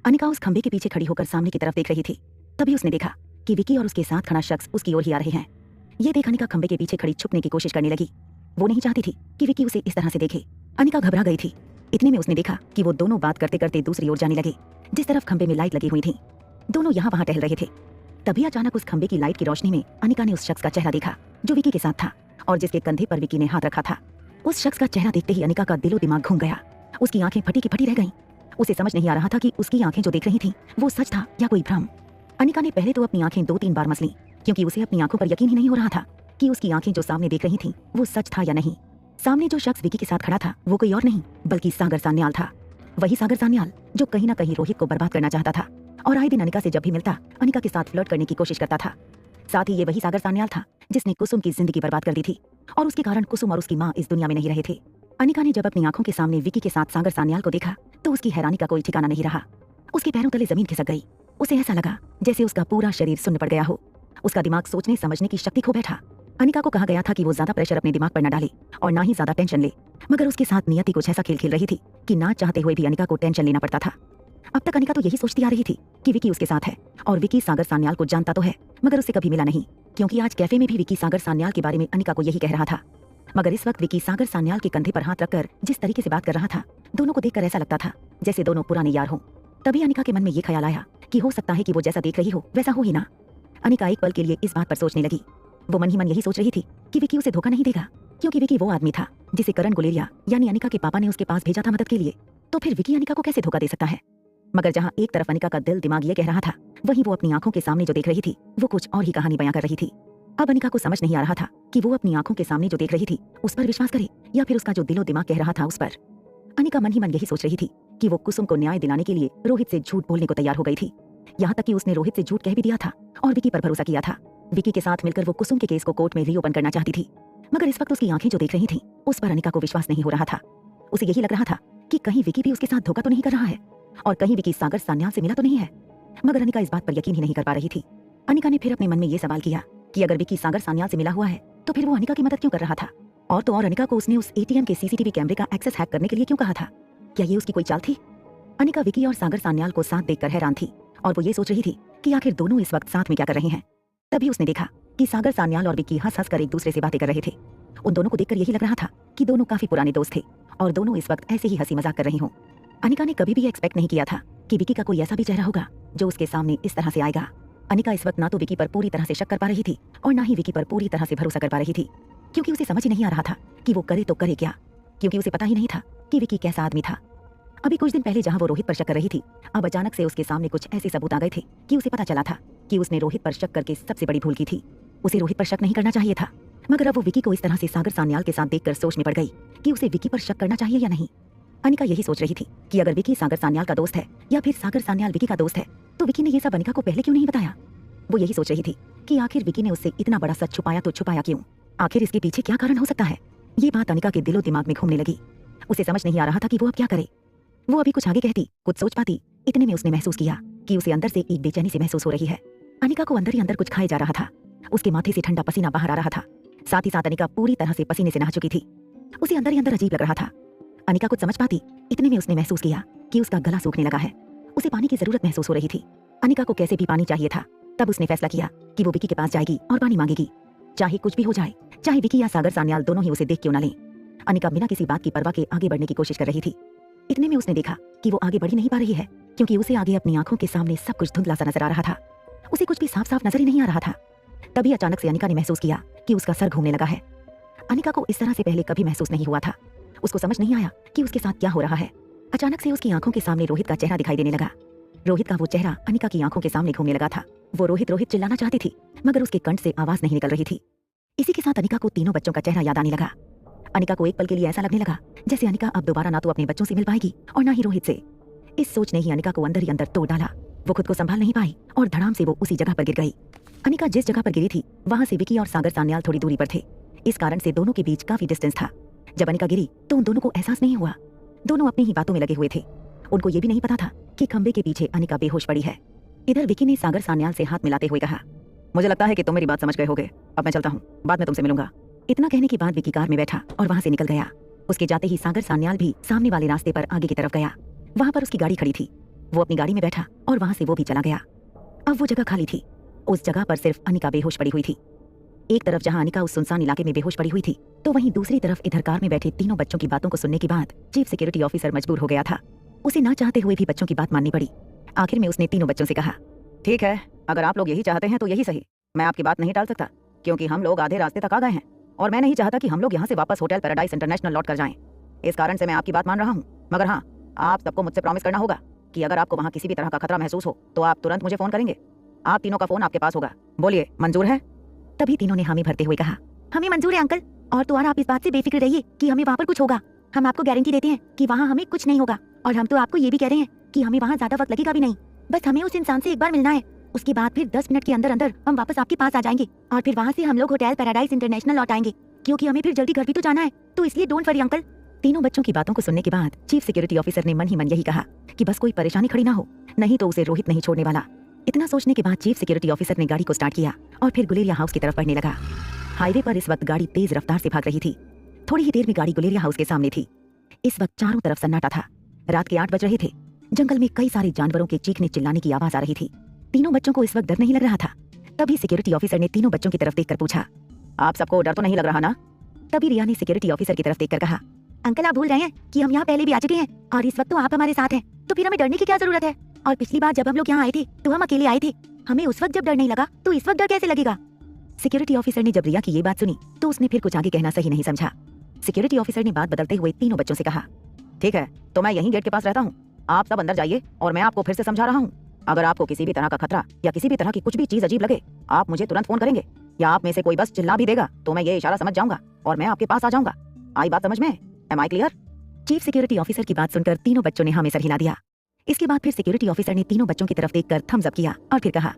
अनिका उस खंबे के पीछे खड़ी होकर सामने की तरफ देख रही थी। तभी उसने देखा कि विकी और उसके साथ खड़ा शख्स उसकी ओर ही आ रहे हैं। ये देख अनिका खंबे के पीछे खड़ी छुपने की कोशिश करने लगी। वो नहीं चाहती थी कि विकी उसे इस तरह से देखे। अनिका घबरा गई थी। इतने में उसने देखा कि वो दोनों बात करते करते दूसरी ओर जाने लगे, जिस तरफ खंबे में लाइट लगी हुई थी। दोनों यहाँ वहाँ टहल रहे थे। तभी अचानक उस खंबे की लाइट की रोशनी में अनिका ने उस शख्स का चेहरा देखा जो विकी के साथ था और जिसके कंधे पर विकी ने हाथ रखा था। उस शख्स का चेहरा देखते ही अनिका का दिलो दिमाग घूम गया। उसकी आंखें फटी की फटी रह गईं। उसे समझ नहीं आ रहा था कि उसकी आंखें जो देख रही थीं वो सच था या कोई भ्रम। अनिका ने पहले तो अपनी आंखें 2-3 बार मसली, क्योंकि उसे अपनी आंखों पर यकीन ही नहीं हो रहा था कि उसकी आंखें जो सामने देख रही थीं वो सच था या नहीं। सामने जो शख्स विकी के साथ खड़ा था वो कोई और नहीं बल्कि सागर सान्याल था। वही सागर सान्याल जो कहीं ना कहीं रोहित को बर्बाद करना चाहता था और आए दिन अनिका से जब भी मिलता अनिका के साथ फ्लर्ट करने की कोशिश करता था। साथ ही ये वही सागर सान्याल था जिसने कुसुम की जिंदगी बर्बाद कर दी थी और उसके कारण कुसुम और उसकी माँ इस दुनिया में नहीं रहे थे। अनिका ने जब अपनी आंखों के सामने विकी के साथ सागर सान्याल को देखा तो उसकी हैरानी का कोई ठिकाना नहीं रहा। उसके पैरों तले जमीन खिसक गई। उसे ऐसा लगा जैसे उसका पूरा शरीर सुन्न पड़ गया हो। उसका दिमाग सोचने समझने की शक्ति खो बैठा। अनिका को कहा गया था कि वो ज्यादा प्रेशर अपने दिमाग पर न डाले और ना ही ज्यादा टेंशन ले, मगर उसके साथ नियति कुछ ऐसा खेल खेल रही थी कि ना चाहते हुए भी अनिका को टेंशन लेना पड़ता था। अब तक अनिका तो यही सोचती आ रही थी कि विकी उसके साथ है और विकी सागर सान्याल को जानता तो है मगर उसे कभी मिला नहीं, क्योंकि आज कैफे में भी विकी सागर सान्याल के बारे में अनिका को यही कह रहा था। मगर इस वक्त विकी सागर सान्याल के कंधे पर हाथ रखकर जिस तरीके से बात कर रहा था, दोनों को देखकर ऐसा लगता था जैसे दोनों पुराने यार हों। तभी अनिका के मन में ये ख्याल आया कि हो सकता है कि वो जैसा देख रही हो वैसा हो ही ना। अनिका एक पल के लिए इस बात पर सोचने लगी। वो मन ही मन यही सोच रही थी कि विकी उसे धोखा नहीं देगा, क्योंकि विकी वो आदमी था जिसे करण गुलेरिया यानी अनिका के पापा ने उसके पास भेजा था मदद के लिए। तो फिर विकी अनिका को कैसे धोखा दे सकता है? मगर जहाँ एक तरफ अनिका का दिल दिमाग ये कह रहा था, वहीं वो अपनी आंखों के सामने जो देख रही थी वो कुछ और ही कहानी बयां कर रही थी। अब अनिका को समझ नहीं आ रहा था कि वो अपनी आंखों के सामने जो देख रही थी उस पर विश्वास करे या फिर उसका जो दिलो दिमाग कह रहा था उस पर। अनिका मन ही मन यही सोच रही थी कि वो कुसुम को न्याय दिलाने के लिए रोहित से झूठ बोलने को तैयार हो गई थी। यहाँ तक कि उसने रोहित से झूठ कह भी दिया था और विकी पर भरोसा किया था। विकी के साथ मिलकर वो कुसुम के केस को कोर्ट में रीओपन करना चाहती थी, मगर इस वक्त उसकी आंखें जो देख रही थी उस पर अनिका को विश्वास नहीं हो रहा था। उसे यही लग रहा था कि कहीं विकी भी उसके साथ धोखा तो नहीं कर रहा है और कहीं विकी सागर सान्याल से मिला तो नहीं है, मगर अनिका इस बात पर यकीन ही नहीं कर पा रही थी। अनिका ने फिर अपने मन में ये सवाल किया कि अगर विकी सागर सान्याल से मिला हुआ है तो फिर वो अनिका की मदद क्यों कर रहा था? और तो और अनिका को उसने उस एटीएम के सीसीटीवी कैमरे का एक्सेस हैक करने के लिए क्यों कहा था? क्या ये उसकी कोई चाल थी? अनिका विकी और सागर सान्याल को साथ देखकर हैरान थी और वो ये सोच रही थी कि आखिर दोनों इस वक्त साथ में क्या कर रहे हैं। तभी उसने देखा कि सागर सान्याल और विकी हंस हंस कर एक दूसरे से बातें कर रहे थे। उन दोनों को देखकर यही लग रहा था कि दोनों काफी पुराने दोस्त थे और दोनों इस वक्त ऐसे ही हंसी मजाक कर रही हों। अनिका ने कभी भी एक्सपेक्ट नहीं किया था कि विकी का कोई ऐसा भी चेहरा होगा जो उसके सामने इस तरह से आएगा। अनिका इस वक्त ना तो विकी पर पूरी तरह से शक कर पा रही थी और ना ही विकी पर पूरी तरह से भरोसा कर पा रही थी, क्योंकि उसे समझ ही नहीं आ रहा था कि वो करे तो करे क्या, क्योंकि उसे पता ही नहीं था कि विकी कैसा आदमी था। अभी कुछ दिन पहले जहां वो रोहित पर शक कर रही थी, अब अचानक से उसके सामने कुछ ऐसे सबूत आ गए थे कि उसे पता चला था कि उसने रोहित पर शक करके सबसे बड़ी भूल की थी। उसे रोहित पर शक नहीं करना चाहिए था, मगर अब वो विकी को इस तरह से सागर सान्याल के साथ देखकर सोचने पड़ गई कि उसे विकी पर शक करना चाहिए या नहीं। अनिका यही सोच रही थी कि अगर विकी सागर सान्याल का दोस्त है या फिर सागर सान्याल विकी का दोस्त है तो विकी ने ये सब अनिका को पहले क्यों नहीं बताया। वो यही सोच रही थी कि आखिर विकी ने उससे इतना बड़ा सच छुपाया तो छुपाया क्यों, आखिर इसके पीछे क्या कारण हो सकता है। ये बात अनिका के दिलो दिमाग में घूमने लगी। उसे समझ नहीं आ रहा था कि वो अब क्या करे। वो अभी कुछ आगे कहती, कुछ सोच पाती, इतने में उसने महसूस किया कि उसे अंदर से एक बेचैनी से महसूस हो रही है। अनिका को अंदर ही अंदर कुछ खाए जा रहा था। उसके माथे से ठंडा पसीना बाहर आ रहा था। साथ ही साथ अनिका पूरी तरह से पसीने से नहा चुकी थी। उसे अंदर ही अंदर अजीब लग रहा था। अनिका कुछ समझ पाती, इतने में उसने महसूस किया कि उसका गला सूखने लगा है। उसे पानी की जरूरत महसूस हो रही थी। अनिका को कैसे भी पानी चाहिए था। तब उसने फैसला किया कि वो विकी के पास जाएगी और पानी मांगेगी, चाहे कुछ भी हो जाए, चाहे विकी या सागर सान्याल दोनों ही उसे देख क्यों न लें। अनिका बिना किसी बात की परवाह के आगे बढ़ने की कोशिश कर रही थी। इतने में उसने देखा कि वो आगे बढ़ ही नहीं पा रही है, क्योंकि उसे आगे अपनी आंखों के सामने सब कुछ धुंधला सा नजर आ रहा था। उसे कुछ भी साफ साफ नजर ही नहीं आ रहा था। तभी अचानक से अनिका ने महसूस किया कि उसका सर घूमने लगा है। अनिका को इस तरह से पहले कभी महसूस नहीं हुआ था। उसको समझ नहीं आया कि उसके साथ क्या हो रहा है। अचानक से उसकी आंखों के सामने रोहित का चेहरा दिखाई देने लगा। रोहित का वो चेहरा अनिका की आंखों के सामने घूमने लगा था। वो रोहित रोहित चिल्लाना चाहती थी, मगर उसके कंठ से आवाज नहीं निकल रही थी। इसी के साथ अनिका को तीनों बच्चों का चेहरा याद आने लगा। अनिका को एक पल के लिए ऐसा लगने लगा जैसे अनिका अब दोबारा ना तो अपने बच्चों से मिल पाएगी और ना ही रोहित से। इस सोच ने ही अनिका को अंदर ही अंदर तोड़ डाला। वो खुद को संभाल नहीं पाई और धड़ाम से वो उसी जगह पर गिर गई। अनिका जिस जगह पर गिरी थी वहां से विकी और सागर सान्याल थोड़ी दूरी पर थे। इस कारण से दोनों के बीच काफी डिस्टेंस था। जब अनिका गिरी तो उन दोनों को एहसास नहीं हुआ। दोनों अपनी ही बातों में लगे हुए थे। उनको ये भी नहीं पता था कि खंबे के पीछे अनिका बेहोश पड़ी है। इधर विकी ने सागर सान्याल से हाथ मिलाते हुए कहा, मुझे लगता है कि तुम मेरी बात समझ गए होगे, अब मैं चलता हूँ, बाद में तुमसे मिलूंगा। इतना कहने के बाद विकी कार में बैठा और वहां से निकल गया। उसके जाते ही सागर सान्याल भी सामने वाले रास्ते पर आगे की तरफ गया। वहां पर उसकी गाड़ी खड़ी थी। वो अपनी गाड़ी में बैठा और वहां से वो भी चला गया। अब वो जगह खाली थी। उस जगह पर सिर्फ अनिका बेहोश पड़ी हुई थी। एक तरफ जहां अनिका उस सुनसान इलाके में बेहोश पड़ी हुई थी, तो वहीं दूसरी तरफ इधर कार में बैठे तीनों बच्चों की बातों को सुनने के बाद चीफ सिक्योरिटी ऑफिसर मजबूर हो गया था। उसे ना चाहते हुए भी बच्चों की बात माननी पड़ी। आखिर में उसने तीनों बच्चों से कहा, ठीक है, अगर आप लोग यही चाहते हैं तो यही सही। मैं आपकी बात नहीं टाल सकता, क्योंकि हम लोग आधे रास्ते तक आ गए हैं और मैं नहीं चाहता कि हम लोग यहाँ से वापस होटल पैराडाइज इंटरनेशनल लौट कर जाएं। इस कारण से मैं आपकी बात मान रहा हूँ, मगर हाँ, आप सबको मुझसे प्रॉमिस करना होगा कि अगर आपको वहाँ किसी भी तरह का खतरा महसूस हो तो आप तुरंत मुझे फोन करेंगे। आप तीनों का फोन आपके पास होगा। बोलिए, मंजूर है? तभी तीनों ने हामी भरते हुए कहा, हमें मंजूर है अंकल, और तो और आप इस बात से बेफिक्र रहिए कि हमें वहाँ पर कुछ होगा। हम आपको गारंटी देते हैं कि वहाँ हमें कुछ नहीं होगा, और हम तो आपको ये भी कह रहे हैं कि हमें वहाँ ज्यादा वक्त लगेगा भी नहीं। बस हमें उस इंसान से एक बार मिलना है, उसके बाद फिर 10 मिनट के अंदर अंदर हम वापस आपके पास आ जाएंगे और फिर वहाँ से हम लोग होटल पैराडाइज इंटरनेशनल लौट आएंगे, क्योंकि हमें फिर जल्दी घर भी तो जाना है, तो इसलिए डोंट वरी अंकल। तीनों बच्चों की बातों को सुनने के बाद चीफ सिक्योरिटी ऑफिसर ने मन ही मन यही कहा कि बस कोई परेशानी खड़ी ना हो, नहीं तो उसे रोहित नहीं छोड़ने वाला। इतना सोचने के बाद चीफ सिक्योरिटी ऑफिसर ने गाड़ी को स्टार्ट किया और फिर गुलेरिया हाउस की तरफ बढ़ने लगा। हाईवे पर इस वक्त गाड़ी तेज रफ्तार से भाग रही थी। थोड़ी ही देर में गाड़ी गुलेरिया हाउस के सामने थी। इस वक्त चारों तरफ सन्नाटा था। रात के 8 बज रहे थे। जंगल में कई सारे जानवरों के चीखने चिल्लाने की आवाज आ रही थी। तीनों बच्चों को इस वक्त डर नहीं लग रहा था। तभी सिक्योरिटी ऑफिसर ने तीनों बच्चों की तरफ देखकर पूछा, आप सबको डर तो नहीं लग रहा ना? तभी रिया ने सिक्योरिटी ऑफिसर की तरफ देखकर कहा, अंकल आप भूल रहे हैं कि हम यहाँ पहले भी आ चुके हैं और इस वक्त तो आप हमारे साथ हैं, तो फिर हमें डरने की क्या जरूरत है? और पिछली बार जब हम लोग यहाँ आए थे तो हम अकेले आए थे। हमें उस वक्त जब डर नहीं लगा तो इस वक्त डर कैसे लगेगा? सिक्योरिटी ऑफिसर ने जब रिया की ये बात सुनी तो उसने फिर कुछ आगे कहना सही नहीं समझा। सिक्योरिटी ऑफिसर ने बात बदलते हुए तीनों बच्चों से कहा, ठीक है, तो मैं यहीं गेट के पास रहता हूँ, आप सब अंदर जाइए और मैं आपको फिर से समझा रहा हूँ, अगर आपको किसी भी तरह का खतरा या किसी भी तरह की कुछ भी चीज अजीब लगे, आप मुझे तुरंत फोन करेंगे, या आप में से कोई बस चिल्ला भी देगा तो मैं ये इशारा समझ जाऊंगा और मैं आपके पास आ जाऊंगा। आई बात समझ में? Am I clear? Chief security officer की बात सुनकर तीनों बच्चों ने हाँ में सर हिला दिया। इसके बाद फिर सिक्योरिटी ऑफिसर ने तीनों बच्चों की तरफ देखकर थम्स अप किया और फिर कहा,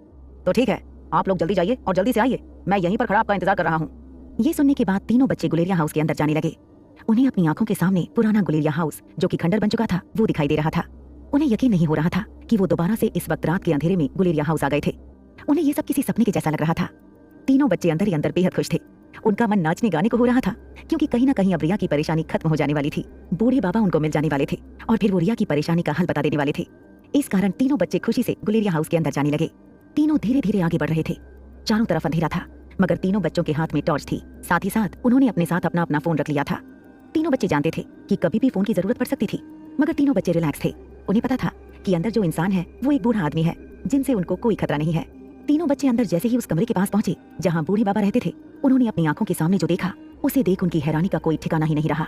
तो ठीक है, आप लोग जल्दी जाइए और जल्दी से आइए, मैं यहीं पर खड़ा आपका इंतजार कर रहा हूँ। ये सुनने के बाद तीनों बच्चे गुलेरिया हाउस के अंदर जाने लगे। उन्हें अपनी आंखों के सामने पुराना गुलेरिया हाउस, जो कि खंडर बन चुका था, वो दिखाई दे रहा था। उन्हें यकीन नहीं हो रहा था कि वो दोबारा से इस वक्त रात के अंधेरे में गुलेरिया हाउस आ गए थे। उन्हें ये सब किसी सपने के जैसा लग रहा था। तीनों बच्चे अंदर ही अंदर बेहद खुश थे। उनका मन नाचने गाने को हो रहा था, क्योंकि कहीं ना कहीं अब रिया की परेशानी खत्म हो जाने वाली थी। बूढ़े बाबा उनको मिल जाने वाले थे और फिर वो रिया की परेशानी का हल बता देने वाले थे। इस कारण तीनों बच्चे खुशी से गुलेरिया हाउस के अंदर जाने लगे। तीनों धीरे धीरे आगे बढ़ रहे थे। चारों तरफ अंधेरा था, मगर तीनों बच्चों के हाथ में टॉर्च थी। साथ ही साथ उन्होंने अपने साथ अपना अपना फोन रख लिया था। तीनों बच्चे जानते थे कि कभी भी फोन की जरूरत पड़ सकती थी, मगर तीनों बच्चे रिलैक्स थे। उन्हें पता था कि अंदर जो इंसान है वो एक बूढ़ा आदमी है, जिनसे उनको कोई खतरा नहीं है। तीनों बच्चे अंदर जैसे ही उस कमरे के पास पहुंचे जहां बूढ़े बाबा रहते थे, उन्होंने अपनी आंखों के सामने जो देखा, उसे देख उनकी हैरानी का कोई ठिकाना ही नहीं रहा।